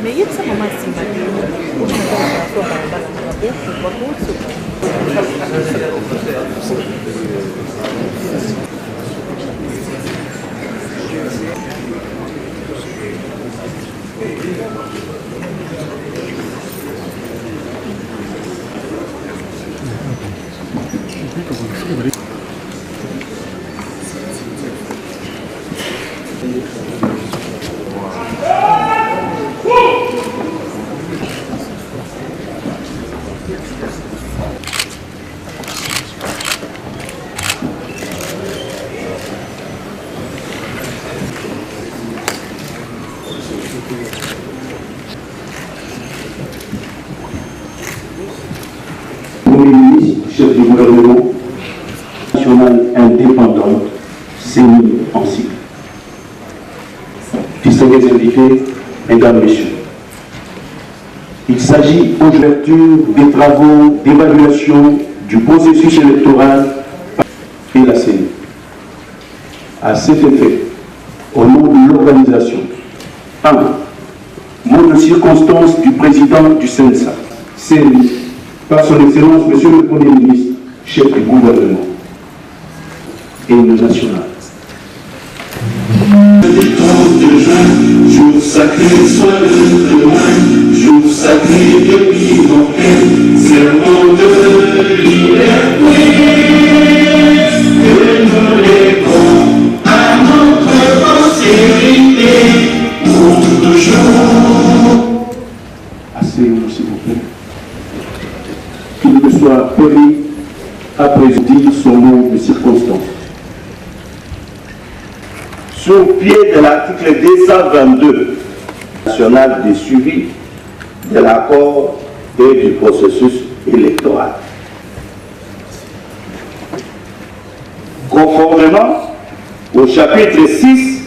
Mais il y a ça, maman, c'est ma vie. Où je me donne la fois par la bouche, je vois tout Premier ministre, chef du gouvernement national indépendant, CENI en cycle. Distingués invités, mesdames, messieurs, il s'agit aujourd'hui des travaux d'évaluation du processus électoral et la CENI. À cet effet, au nom de l'organisation, 1. Mot de circonstance du président du CENSA, CENI, par son Excellence, Monsieur le Premier ministre, chef du gouvernement et le national. Jour sacré, soit le demain, jour sacré depuis mon père, serment de liberté, que nous lèverons à notre postérité pour toujours. Asseyez-vous, s'il vous plaît. Qu'il me soit permis à présider son nom de circonstance. Sous pied de l'article 222 national de suivi de l'accord et du processus électoral. Conformément au chapitre 6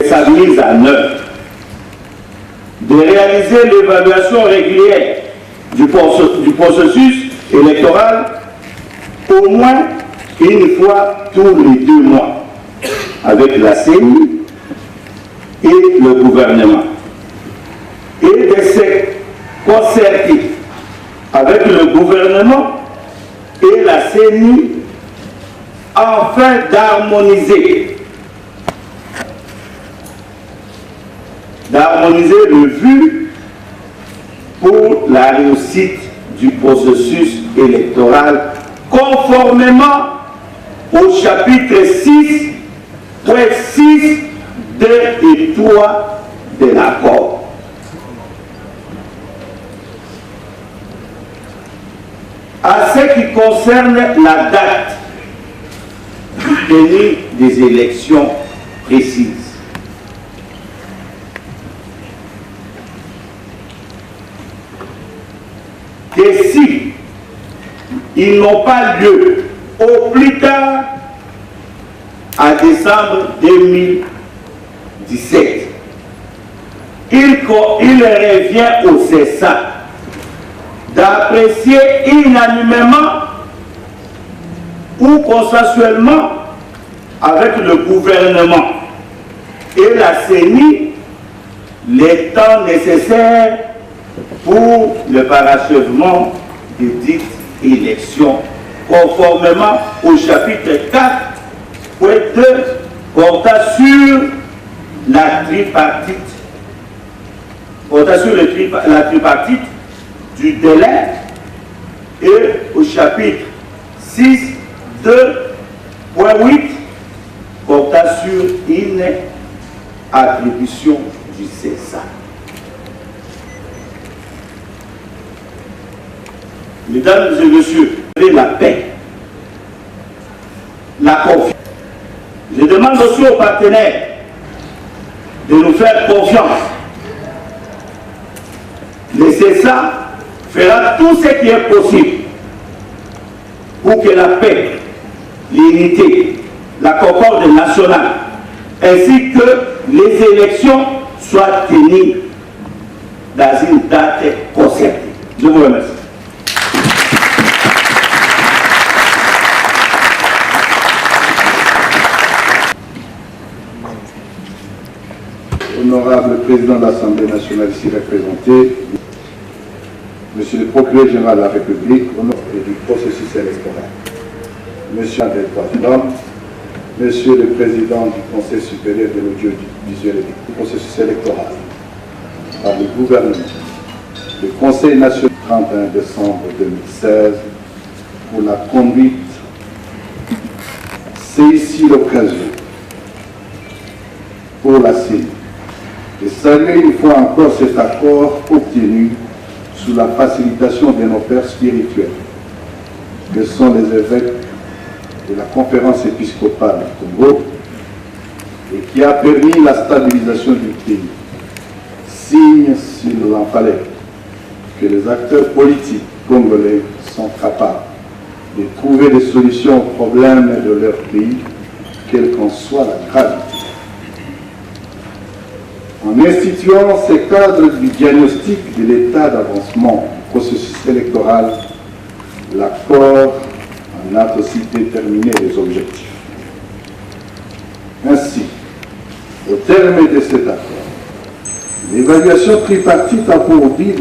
de sa mise en œuvre, de réaliser l'évaluation régulière du processus électoral au moins une fois tous les 2 mois avec la CENI et le gouvernement, et de se concerter avec le gouvernement et la CENI afin d'harmoniser le but pour la réussite du processus électoral conformément au chapitre 6, point 6, 2 et 3 de l'accord. À ce qui concerne la date tenue des élections précises, que si ils n'ont pas lieu au plus tard à décembre 2017, il revient au CESA d'apprécier unanimement ou consensuellement avec le gouvernement et la CENI les temps nécessaires pour le parachèvement de dites élections conformément au chapitre 4, point 2, portant sur la tripartite, la tripartite du délai, et au chapitre 6, 2, point 8, portant sur une attribution du CESA. Mesdames et messieurs, la paix, la confiance. Je demande aussi aux partenaires de nous faire confiance. Le CESA fera tout ce qui est possible pour que la paix, l'unité, la concorde nationale, ainsi que les élections soient tenues dans une date concertée. Je vous remercie. Au l'honorable président de l'Assemblée nationale ici représenté, monsieur le procureur général de la République, au nom du processus électoral, monsieur des droits de l'homme, monsieur le président du Conseil supérieur de l'audiovisuel et du processus électoral, par le gouvernement, le Conseil national 31 décembre 2016 pour la conduite. C'est ici l'occasion pour la CENI de saluer une fois encore cet accord obtenu sous la facilitation de nos pères spirituels, que sont les évêques de la conférence épiscopale du Congo, et qui a permis la stabilisation du pays. Signe, s'il en fallait, que les acteurs politiques congolais sont capables de trouver des solutions aux problèmes de leur pays, quelle qu'en soit la gravité. En instituant ces cadres du diagnostic de l'état d'avancement du processus électoral, l'accord en a aussi déterminé les objectifs. Ainsi, au terme de cet accord, l'évaluation tripartite a pour but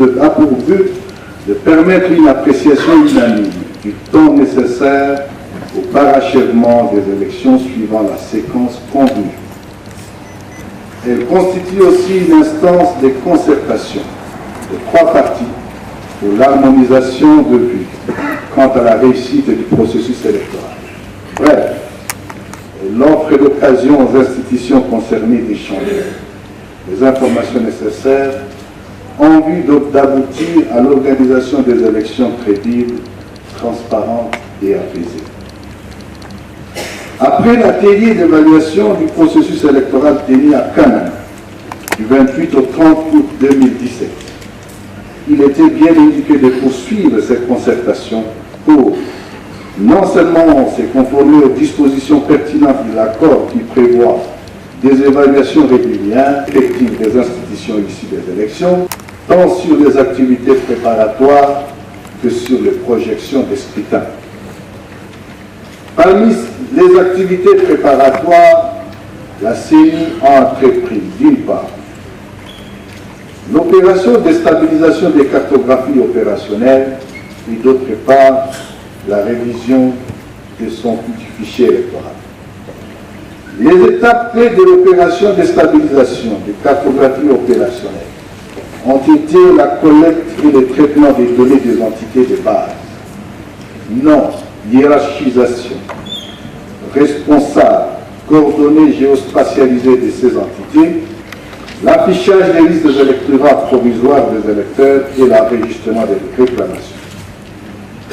de permettre une appréciation unanime du temps nécessaire au parachèvement des élections suivant la séquence convenue. Elle constitue aussi une instance de concertation de trois parties pour l'harmonisation de vues quant à la réussite du processus électoral. Bref, elle offre l'occasion aux institutions concernées d'échanger les informations nécessaires en vue d'aboutir à l'organisation des élections crédibles, transparentes et apaisées. Après l'atelier d'évaluation du processus électoral tenu à Cannes du 28 au 30 août 2017, il était bien indiqué de poursuivre cette concertation pour non seulement se conformer aux dispositions pertinentes de l'accord qui prévoit des évaluations régulières, effectives des institutions issues des élections, tant sur les activités préparatoires que sur les projections des scrutins. Parmi les activités préparatoires, la CENI a entrepris d'une part l'opération de stabilisation des cartographies opérationnelles et d'autre part la révision de son fichier électoral. Les étapes clés de l'opération de stabilisation des cartographies opérationnelles ont été la collecte et le traitement des données des entités de base, nom, hiérarchisation, responsable, coordonnées géospatialisées de ces entités, l'affichage des listes des électorats provisoires des électeurs et l'enregistrement des réclamations.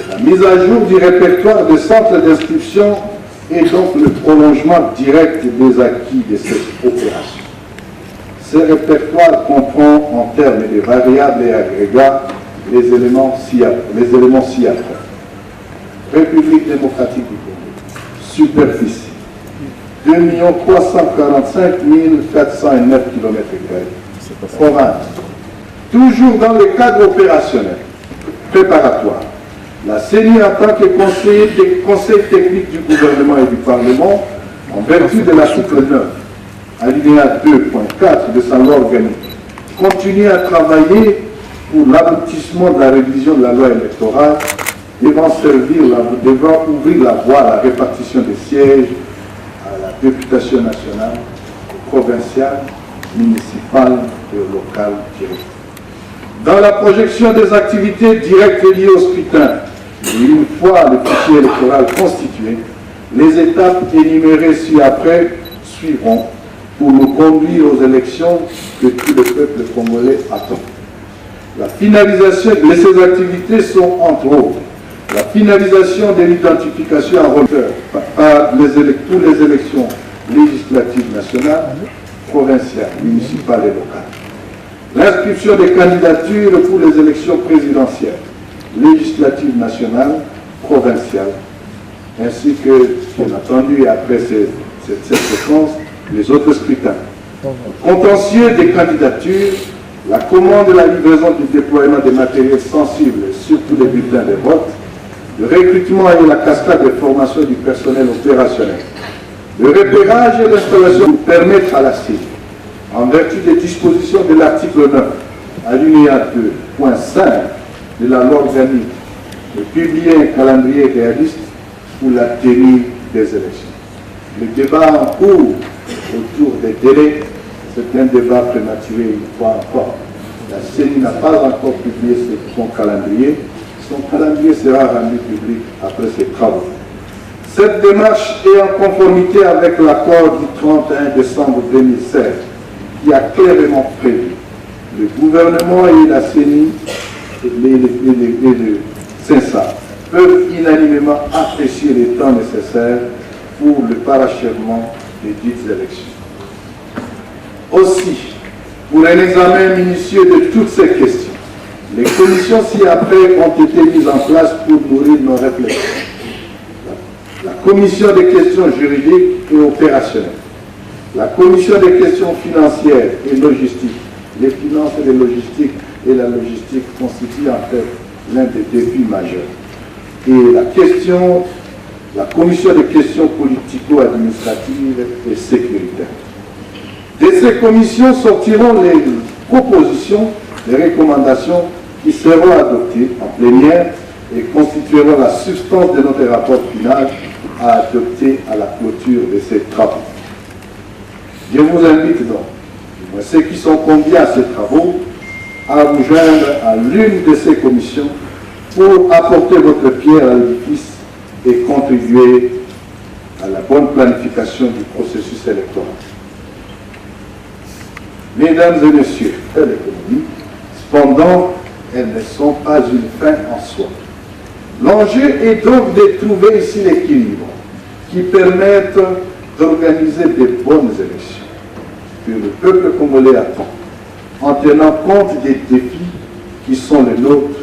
La mise à jour du répertoire des centres d'inscription est donc le prolongement direct des acquis de cette opération. Ce répertoire comprend en termes de variables et agrégats les éléments ci-après. République démocratique du Congo, superficie 2 345 409 km². Province, toujours dans le cadre opérationnel préparatoire, la CENI en tant que conseil technique du gouvernement et du Parlement, en vertu de l'article 9, alinéa 2.4 de sa loi organique, continue à travailler pour l'aboutissement de la révision de la loi électorale devant ouvrir la voie à la répartition des sièges à la députation nationale, provinciale, municipale et locale directe. Dans la projection des activités directes liées au scrutin, et une fois le fichier électoral constitué, les étapes énumérées ci-après suivront pour nous conduire aux élections que tout le peuple congolais attend. La finalisation de ces activités sont entre autres la finalisation de l'identification en hauteur par toutes les élections législatives nationales, provinciales, municipales et locales. L'inscription des candidatures pour les élections présidentielles, législatives nationales, provinciales, ainsi que, bien entendu, après cette séquence, les autres scrutins. Contentieux des candidatures, la commande et la livraison du déploiement des matériels sensibles, surtout les bulletins de vote, le recrutement et la cascade de formation du personnel opérationnel, le repérage et l'installation pour permettre à la CENI en vertu des dispositions de l'article 9, alinéa 2.5 de la loi organique, de publier un calendrier réaliste pour la tenue des élections. Le débat en cours autour des délais, c'est un débat prématuré une fois encore. La CENI n'a pas encore publié son calendrier. Son calendrier sera rendu public après ses travaux. Cette démarche est en conformité avec l'accord du 31 décembre 2016 qui a clairement prévu le gouvernement et la CENI et le CENSA peuvent unanimement apprécier les temps nécessaires pour le parachèvement des dites élections. Aussi, pour un examen minutieux de toutes ces questions, les commissions ci-après ont été mises en place pour nourrir nos réflexions. La commission des questions juridiques et opérationnelles, la commission des questions financières et logistiques. Les finances et les logistiques et la logistique constituent en fait l'un des défis majeurs. Et la commission des questions politico-administratives et sécuritaires. De ces commissions sortiront les propositions, les recommandations qui seront adoptées en plénière et constitueront la substance de notre rapport final à adopter à la clôture de ces travaux. Je vous invite donc, ceux qui sont conviés à ces travaux, à vous joindre à l'une de ces commissions pour apporter votre pierre à l'édifice et contribuer à la bonne planification du processus électoral. Mesdames et messieurs, l'économie, cependant, elles ne sont pas une fin en soi. L'enjeu est donc de trouver ici l'équilibre qui permette d'organiser de bonnes élections que le peuple congolais attend, en tenant compte des défis qui sont les nôtres,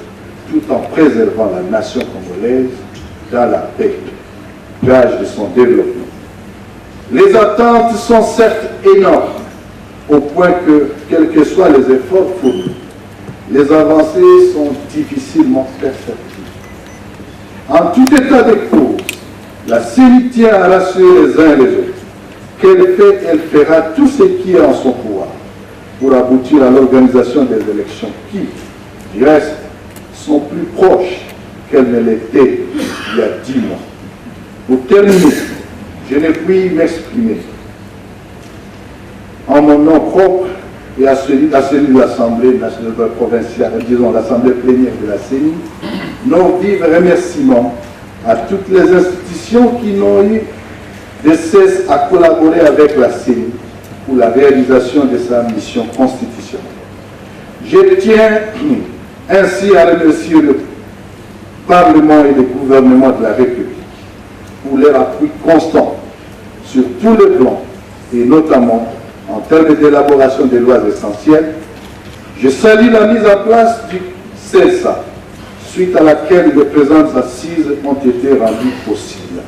tout en préservant la nation congolaise dans la paix, gage de son développement. Les attentes sont certes énormes, au point que, quels que soient les efforts fournis, les avancées sont difficilement perceptibles. En tout état de cause, la CENI tient à rassurer les uns et les autres elle fera tout ce qui est en son pouvoir pour aboutir à l'organisation des élections qui, du reste, sont plus proches qu'elles ne l'étaient il y a 10 mois. Pour terminer, je ne puis m'exprimer en mon nom propre et à celui de l'Assemblée nationale provinciale, disons l'Assemblée plénière de la CENI, nos vifs remerciements à toutes les institutions qui n'ont eu de cesse à collaborer avec la CENI pour la réalisation de sa mission constitutionnelle. Je tiens ainsi à remercier le Parlement et le gouvernement de la République pour leur appui constant sur tous les plans et notamment en termes d'élaboration des lois essentielles. Je salue la mise en place du CENSA, suite à laquelle les présentes assises ont été rendues possibles.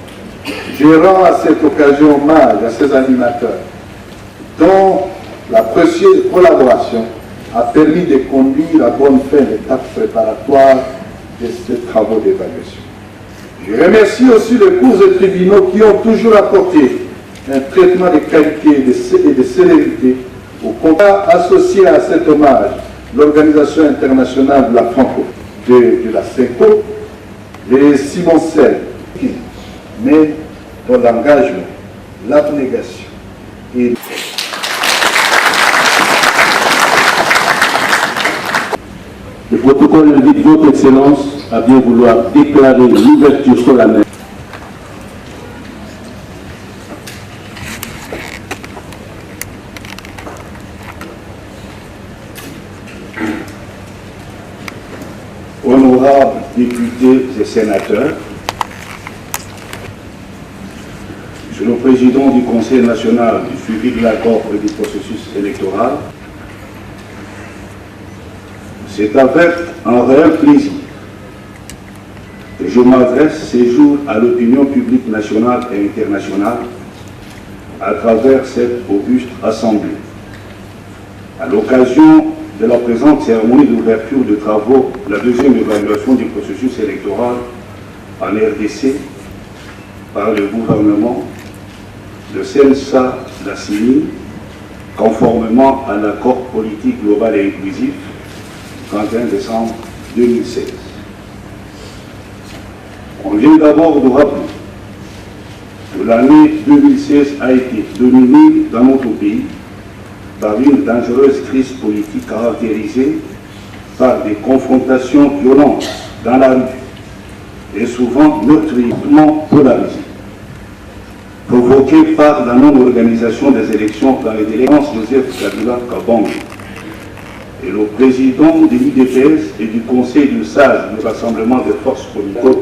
Je rends à cette occasion hommage à ces animateurs dont la précieuse collaboration a permis de conduire à bonne fin l'étape préparatoire de ces travaux d'évaluation. Je remercie aussi les cours et tribunaux qui ont toujours apporté un traitement de qualité et de célérité au contrat associé à cet hommage, l'Organisation internationale de la Franco, de la CENCO, les Simon Sel, mais dans l'engagement, l'abnégation et le protocole invite Votre Excellence à bien vouloir déclarer l'ouverture solennelle. Honorables députés et sénateurs, Monsieur le Président du Conseil national du suivi de l'accord et du processus électoral, c'est avec un réel plaisir que je m'adresse ces jours à l'opinion publique nationale et internationale à travers cette auguste assemblée. À l'occasion de la présente cérémonie d'ouverture de travaux, la deuxième évaluation du processus électoral en RDC par le gouvernement, le CENSA, la CENI, conformément à l'accord politique global et inclusif du 31 décembre 2016. On vient d'abord de rappeler que l'année 2016 a été dominée dans notre pays par une dangereuse crise politique caractérisée par des confrontations violentes dans la rue et souvent meurtrièrement polarisées, provoquées par la non-organisation des élections dans les délais Joseph Kabila Kabange. Et le président de l'UDPS et du Conseil de sages du Rassemblement des forces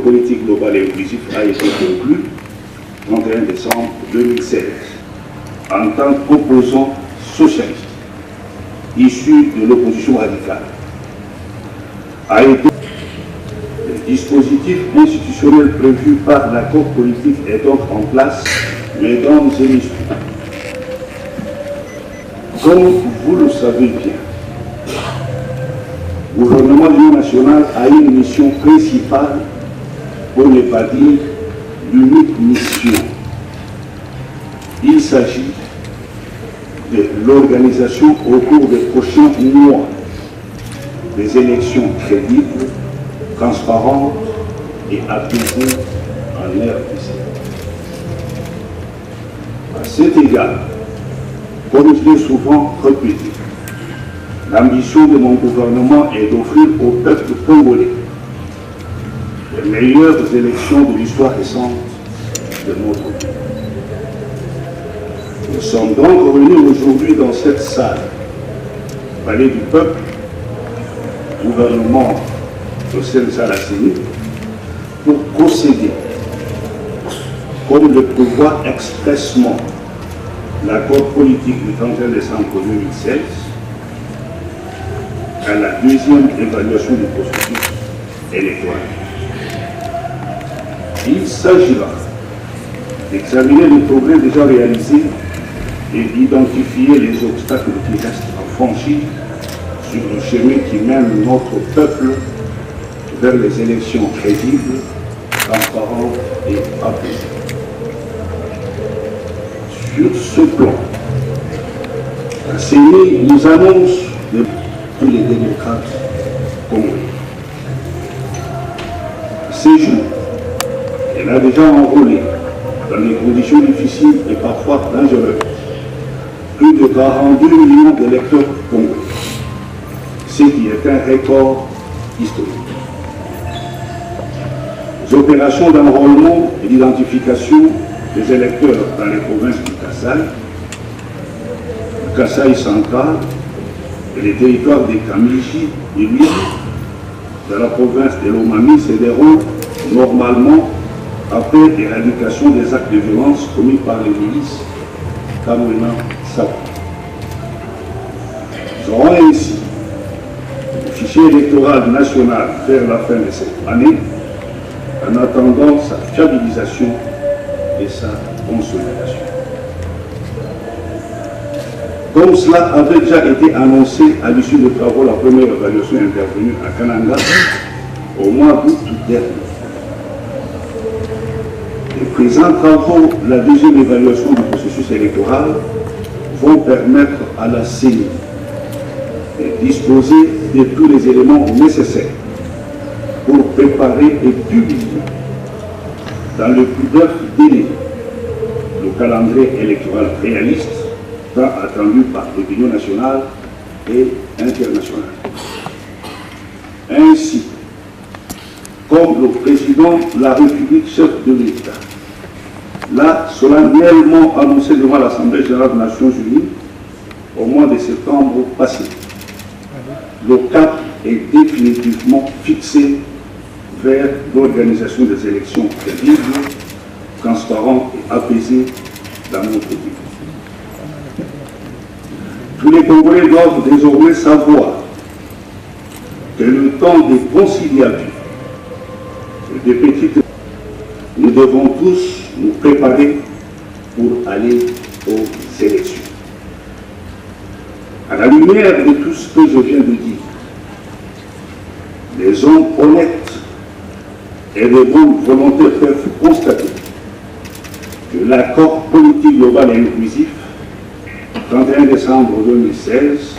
politiques globales et inclusives a été conclu le 31 décembre 2016 en tant qu'opposant socialiste issu de l'opposition radicale. A été le dispositif institutionnel prévu par l'accord politique est donc en place, mesdames et messieurs. Comme vous le savez bien, le gouvernement de l'Union nationale a une mission principale, pour ne pas dire l'unique mission. Il s'agit de l'organisation au cours des prochains mois des élections crédibles, transparentes et apaisées en RDC. À cet égard, comme je l'ai souvent répété, l'ambition de mon gouvernement est d'offrir au peuple congolais les meilleures élections de l'histoire récente de notre pays. Nous sommes donc réunis aujourd'hui dans cette salle, palais du peuple, gouvernement de Salasini, pour procéder, comme le prévoit expressement l'accord politique du 31 décembre 2016, à la deuxième évaluation du processus électoral. Il s'agira d'examiner les progrès déjà réalisés et d'identifier les obstacles qui restent à franchir sur le chemin qui mène notre peuple vers les élections crédibles, transparentes et apaisées. Sur ce plan, la CENI nous annonce de tous les démocrates congolais. Ces jours, elle a déjà enrôlé dans des conditions difficiles et parfois dangereuses plus de 42 millions d'électeurs congolais, ce qui est un record historique. Les opérations d'enrôlement et d'identification des électeurs dans les provinces du Kasaï central et les territoires des Kamiji et Lille, dans la province de l'Omami, se déroulent normalement après l'éradication des actes de violence commis par les milices Kamwena Sapo. Nous aurons ainsi le fichier électoral national vers la fin de cette année, en attendant sa fiabilisation et sa consolidation. Comme cela avait déjà été annoncé à l'issue des travaux, la première évaluation intervenue à Kananga au mois d'août dernier. Les présents travaux, la deuxième évaluation du processus électoral, vont permettre à la CENI de disposer de tous les éléments nécessaires pour préparer et publier dans le plus bref délai le calendrier électoral réaliste tant attendu par l'opinion nationale et internationale. Ainsi, comme le président de la République, chef de l'État, l'a solennellement annoncé devant l'Assemblée générale des Nations Unies au mois de septembre passé, le cap est définitivement fixé vers l'organisation des élections crédibles, transparentes et apaisées dans notre pays. Tous les Congolais doivent désormais savoir que le temps des conciliations et des petites, nous devons tous nous préparer pour aller aux élections. À la lumière de tout ce que je viens de dire, les hommes honnêtes et de bonne volonté peuvent constater que l'accord politique global et inclusif 31 décembre 2016,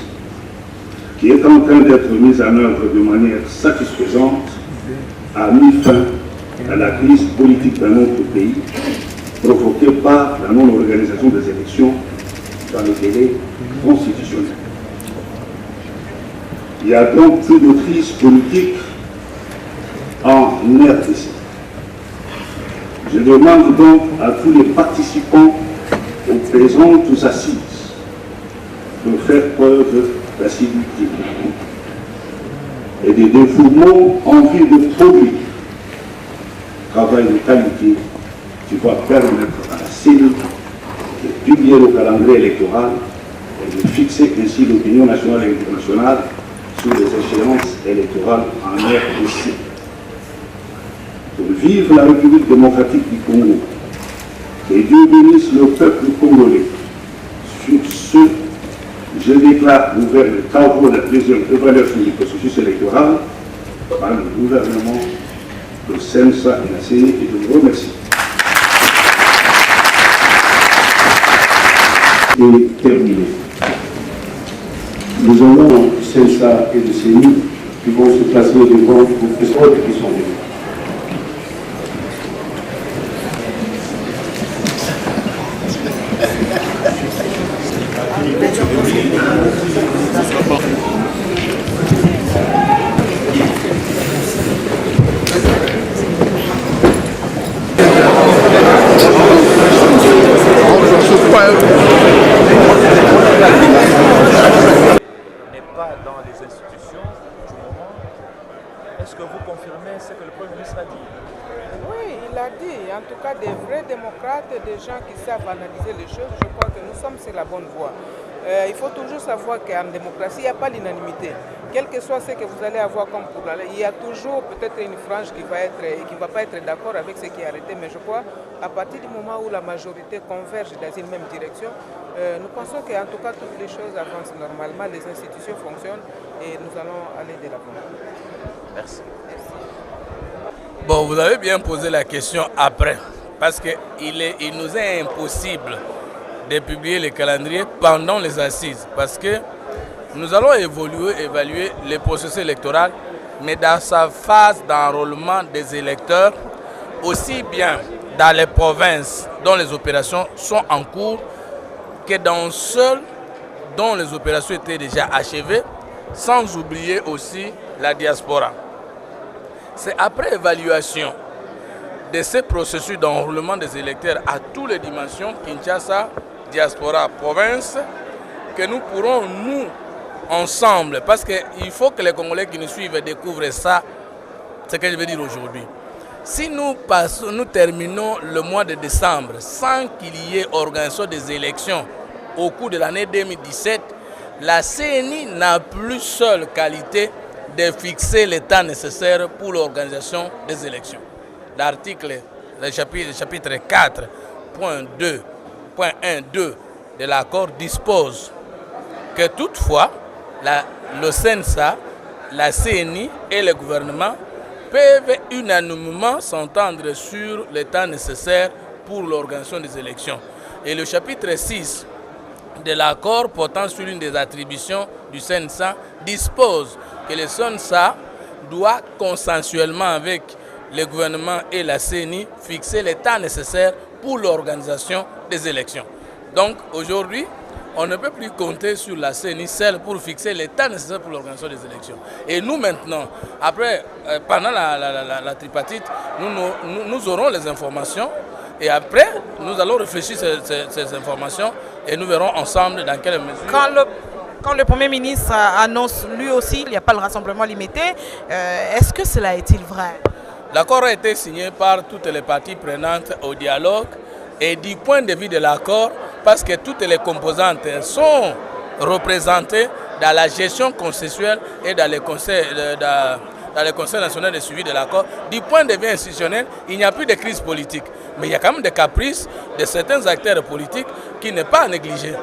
qui est en train d'être mise en œuvre de manière satisfaisante, a mis fin à la crise politique dans notre pays, provoquée par la non-organisation des élections dans les délais constitutionnels. Il y a donc plus de crise politique en RDC. Je demande donc à tous les participants aux présentes assises de faire preuve d'assiduité et de dévouement en vue de produire travail de qualité qui va permettre à la CENI de publier le calendrier électoral et de fixer ainsi l'opinion nationale et internationale sur les échéances électorales en RDC. Vive la République démocratique du Congo. Et Dieu bénisse le peuple congolais. Sur ce, je déclare ouvert les travaux de la deuxième évaluation du processus électoral par le gouvernement, le CENSA et la CENI, et je vous remercie. Et terminé. Nous avons CENSA et le CENI qui vont se placer devant les professeurs qui sont venus. Pas dans les institutions du moment. Est-ce que vous confirmez ce que le Premier ministre a dit? Oui, il a dit, en tout cas des vrais démocrates, des gens qui savent analyser les choses, je crois que nous sommes sur la bonne voie. Il faut toujours savoir qu'en démocratie, il n'y a pas l'unanimité. Quel que soit ce que vous allez avoir comme problème, il y a toujours peut-être une frange qui va pas être d'accord avec ce qui est arrêté, mais je crois à partir du moment où la majorité converge dans une même direction, nous pensons qu'en tout cas toutes les choses avancent normalement, les institutions fonctionnent et nous allons aller de l'avant. Merci. Bon, vous avez bien posé la question après, parce qu'il nous est impossible de publier le calendrier pendant les assises, parce que nous allons évaluer le processus électoral, mais dans sa phase d'enrôlement des électeurs, aussi bien dans les provinces dont les opérations sont en cours, que dans celles dont les opérations étaient déjà achevées, sans oublier aussi la diaspora. C'est après évaluation de ce processus d'enrôlement des électeurs à toutes les dimensions, Kinshasa, diaspora, province, que nous pourrons, nous, ensemble, parce qu'il faut que les Congolais qui nous suivent découvrent ça, ce que je veux dire aujourd'hui. Si nous terminons le mois de décembre sans qu'il y ait organisation des élections au cours de l'année 2017, la CENI n'a plus seule qualité de fixer le temps nécessaire pour l'organisation des élections. L'article, le chapitre 4.2.1.2 de l'accord dispose que toutefois, le CENSA, la CENI et le gouvernement peuvent unanimement s'entendre sur le temps nécessaire pour l'organisation des élections. Et le chapitre 6 de l'accord portant sur l'une des attributions du CENSA dispose que le CENSA doit consensuellement avec le gouvernement et la CENI fixer le temps nécessaire pour l'organisation des élections. Donc aujourd'hui, on ne peut plus compter sur la CENI seule pour fixer le temps nécessaire pour l'organisation des élections. Et nous maintenant, après, pendant la tripartite, nous aurons les informations et après, nous allons réfléchir ces informations et nous verrons ensemble dans quelle mesure... Quand le Premier ministre annonce lui aussi qu'il n'y a pas le rassemblement limité, est-ce que cela est-il vrai? L'accord a été signé par toutes les parties prenantes au dialogue et du point de vue de l'accord, parce que toutes les composantes sont représentées dans la gestion consensuelle et dans le Conseil national de suivi de l'accord. Du point de vue institutionnel, il n'y a plus de crise politique. Mais il y a quand même des caprices de certains acteurs politiques qui n'est pas à négliger.